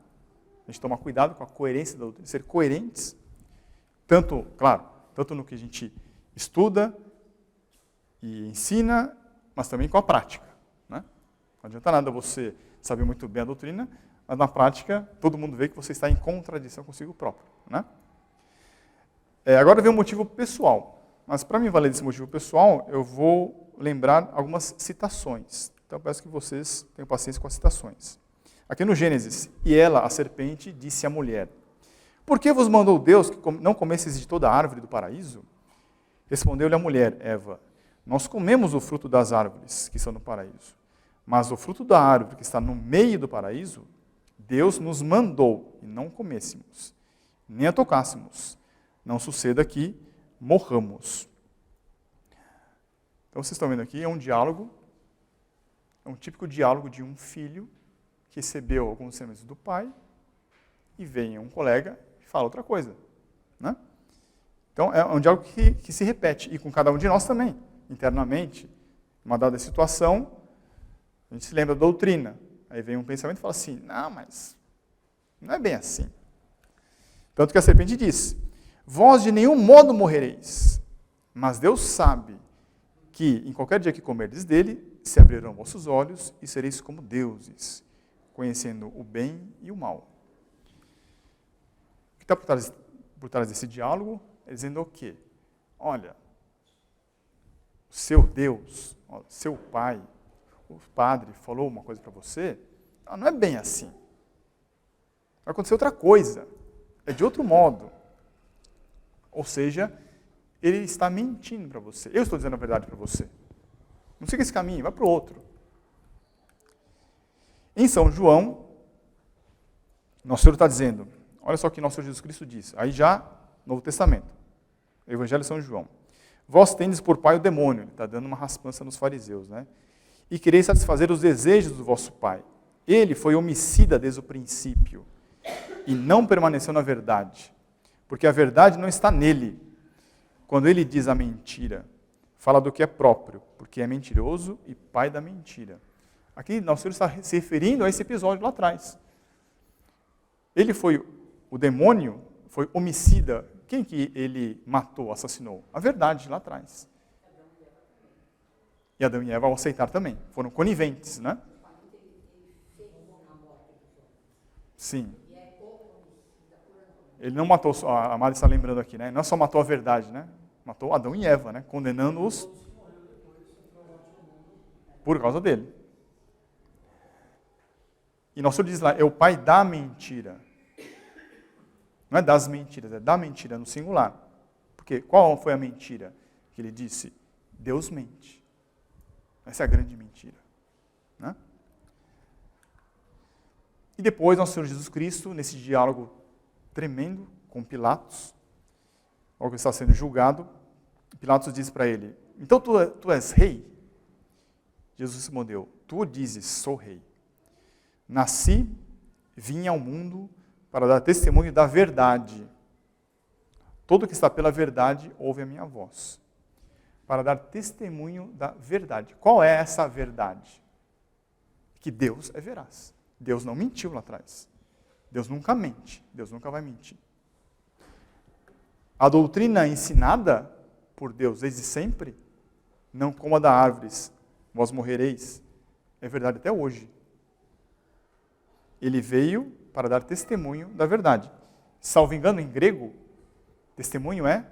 A gente tomar cuidado com a coerência da doutrina, ser coerentes, tanto no que a gente estuda e ensina, mas também com a prática. Né? Não adianta nada você saber muito bem a doutrina, mas na prática todo mundo vê que você está em contradição consigo próprio. Né? Agora vem um motivo pessoal. Mas para me valer desse motivo pessoal, eu vou lembrar algumas citações. Então eu peço que vocês tenham paciência com as citações. Aqui no Gênesis, e ela, a serpente, disse à mulher: por que vos mandou Deus que não comesseis de toda a árvore do paraíso? Respondeu-lhe a mulher, Eva: nós comemos o fruto das árvores que estão no paraíso, mas o fruto da árvore que está no meio do paraíso, Deus nos mandou e não comêssemos, nem a tocássemos. Não suceda que morramos. Então vocês estão vendo aqui, é um diálogo, é um típico diálogo de um filho que recebeu alguns ensinamentos do pai e vem um colega e fala outra coisa. Né? Então é um diálogo que se repete, e com cada um de nós também, internamente. Uma dada situação, a gente se lembra da doutrina. Aí vem um pensamento e fala assim, não, mas não é bem assim. Tanto que a serpente diz: vós de nenhum modo morrereis, mas Deus sabe que em qualquer dia que comerdes dele, se abrirão vossos olhos e sereis como deuses, conhecendo o bem e o mal. O que está por trás desse diálogo é dizendo o quê? Olha, seu Deus, seu pai, o padre falou uma coisa para você, não é bem assim. Vai acontecer outra coisa, é de outro modo. Ou seja, ele está mentindo para você. Eu estou dizendo a verdade para você. Não siga esse caminho, vai para o outro. Em São João, Nosso Senhor está dizendo, olha só o que Nosso Senhor Jesus Cristo diz, aí já, Novo Testamento, Evangelho de São João. Vós tendes por pai o demônio, ele está dando uma raspança nos fariseus, né? E quereis satisfazer os desejos do vosso pai. Ele foi homicida desde o princípio e não permaneceu na verdade, porque a verdade não está nele. Quando ele diz a mentira, fala do que é próprio, porque é mentiroso e pai da mentira. Aqui Nosso Senhor está se referindo a esse episódio lá atrás. Ele foi, o demônio foi homicida. Quem que ele matou, assassinou? A verdade lá atrás. E Adão e Eva, ao aceitar também, foram coniventes, né? Sim. Ele não matou, a Mari está lembrando aqui, né? Não só matou a verdade, né? Matou Adão e Eva, né? Condenando-os por causa dele. E Nosso Senhor diz lá, é o pai da mentira. Não é das mentiras, é da mentira no singular. Porque qual foi a mentira que ele disse? Deus mente. Essa é a grande mentira. Né? E depois Nosso Senhor Jesus Cristo, nesse diálogo tremendo com Pilatos, logo que está sendo julgado, Pilatos diz para ele, então tu és rei? Jesus respondeu, tu dizes, sou rei. Nasci, vim ao mundo para dar testemunho da verdade. Todo que está pela verdade ouve a minha voz. Para dar testemunho da verdade. Qual é essa verdade? Que Deus é veraz. Deus não mentiu lá atrás. Deus nunca mente. Deus nunca vai mentir. A doutrina ensinada por Deus desde sempre, não coma da árvores, vós morrereis, é verdade até hoje. Ele veio para dar testemunho da verdade. Salvo engano, em grego, testemunho é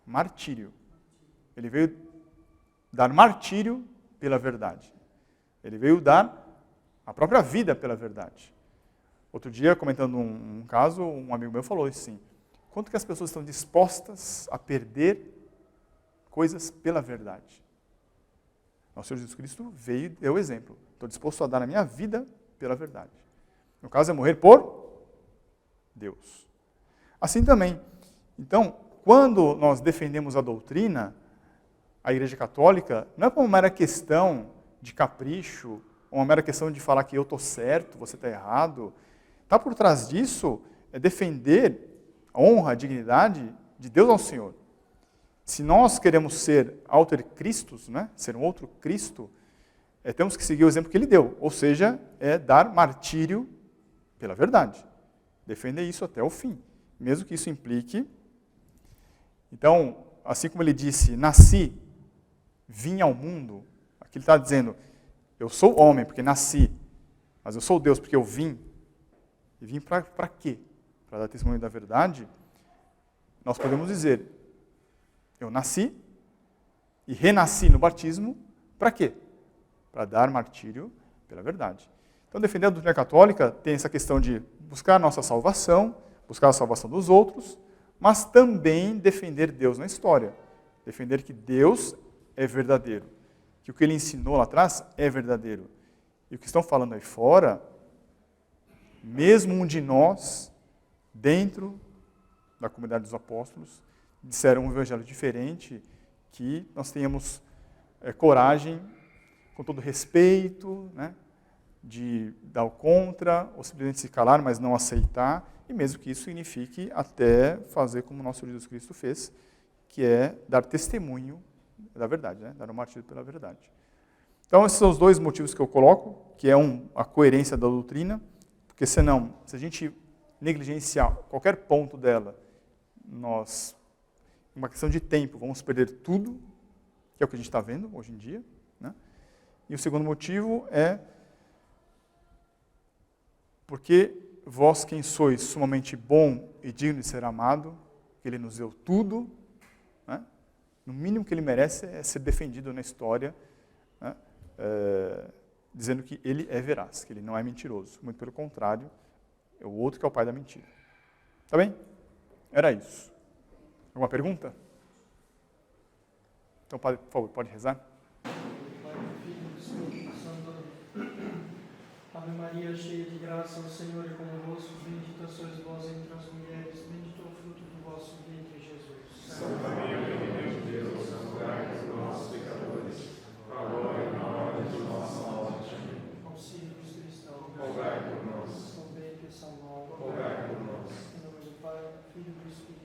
martírio. Ele veio dar martírio pela verdade. Ele veio dar a própria vida pela verdade. Outro dia, comentando um caso, um amigo meu falou assim, quanto que as pessoas estão dispostas a perder coisas pela verdade? Nosso Senhor Jesus Cristo veio e deu o exemplo. Estou disposto a dar a minha vida pela verdade. No caso, é morrer por Deus. Assim também. Então, quando nós defendemos a doutrina, a Igreja Católica, não é por uma mera questão de capricho, ou uma mera questão de falar que eu estou certo, você está errado. Está por trás disso é defender a honra, a dignidade de Deus ao Senhor. Se nós queremos ser alter Christus, né, ser um outro Cristo, temos que seguir o exemplo que ele deu, ou seja, é dar martírio pela verdade. defender isso até o fim, mesmo que isso implique. Então, assim como ele disse, nasci, vim ao mundo, aqui ele está dizendo, eu sou homem porque nasci, mas eu sou Deus porque eu vim. E vim para quê? Para dar testemunho da verdade? Nós podemos dizer, eu nasci e renasci no batismo, para quê? Para dar martírio pela verdade. Então, defender a doutrina católica tem essa questão de buscar a nossa salvação, buscar a salvação dos outros, mas também defender Deus na história. Defender que Deus é verdadeiro, que o que ele ensinou lá atrás é verdadeiro. E o que estão falando aí fora, mesmo um de nós, dentro da comunidade dos apóstolos, disseram um evangelho diferente, que nós tenhamos coragem, com todo respeito, né, de dar o contra, ou simplesmente se calar, mas não aceitar, e mesmo que isso signifique até fazer como o nosso Senhor Jesus Cristo fez, que é dar testemunho da verdade, né, dar um martírio pela verdade. Então, esses são os dois motivos que eu coloco, que é a coerência da doutrina, porque senão, se a gente negligenciar qualquer ponto dela, nós, em uma questão de tempo, vamos perder tudo, que é o que a gente está vendo hoje em dia, né? E o segundo motivo é porque vós, quem sois sumamente bom e digno de ser amado, que ele nos deu tudo, né? No mínimo que ele merece é ser defendido na história, né? Dizendo que ele é veraz, que ele não é mentiroso. Muito pelo contrário, é o outro que é o pai da mentira. Tá bem? Era isso. Alguma pergunta? Então, padre, por favor, pode rezar? Ave Maria, cheia de graça, o Senhor é convosco, bendita sois vós entre as mulheres, bendito é o fruto do vosso ventre, Jesus. Santa Maria, Mãe de Deus, rogai por nós, pecadores, agora e na hora de nossa morte. Amém. Auxílio dos cristãos, Rogai por nós. São Bento e São Mauro, Rogai por nós. em nome do Pai, do Filho e do Espírito